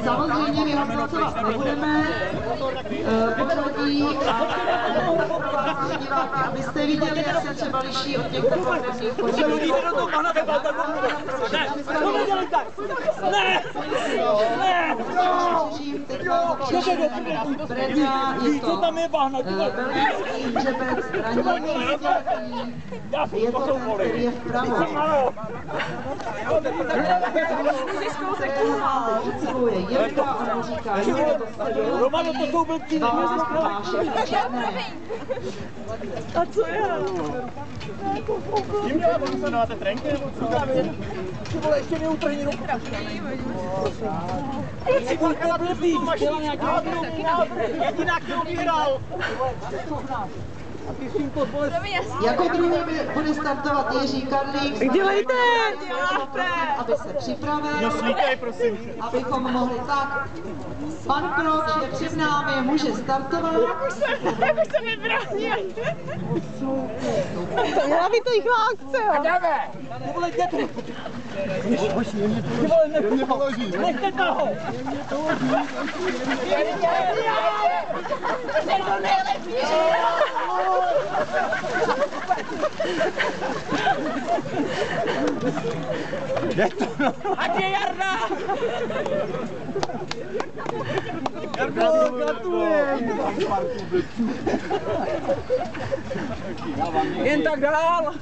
Samozřejmě vyhodnocovat nebudeme. Pořadí diváky, abyste viděli, jak se třeba liší od těchto konkrétních pořadí. Ne! Co tam je bahna? Belgický hřebec ranění, je to ten, který je vpravo. Je Jirka, on mu říká Jirka, Romano, to jsou blbci, A co je? Tím dělá, se dáváte trenky nebo co? Ty vole, ještě mi utrhni ruku. Ty vole, blbý, dělá nějaký jediná, kterou vyhrál. Jako druhý bude startovat Jiří Karlík. Dělejte! Aby se připravil. No slíkaj, prosím. Abychom mohli tak. Pan Krok je před námi, může startovat. Jak už se nebránil. Já by to rychlá akce, jo. Jdeme! Ty vole, jděte! Ty vole, nechte toho! Jde to, no! Ať je Jarda! Jardo, gratulujem! Jen tak dál!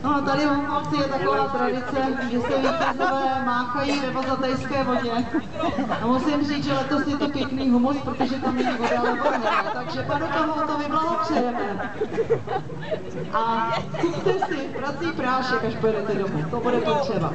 No, tady v Humovci je taková tradice, že se vítězové máchají ve vazatejské vodě. A musím říct, že letos je to pěkný humus, protože tam není voda, ale voda. Takže panu Kohoutovi blahopřejeme. A kupte si prací prášek, až pojedete domů. To bude potřeba.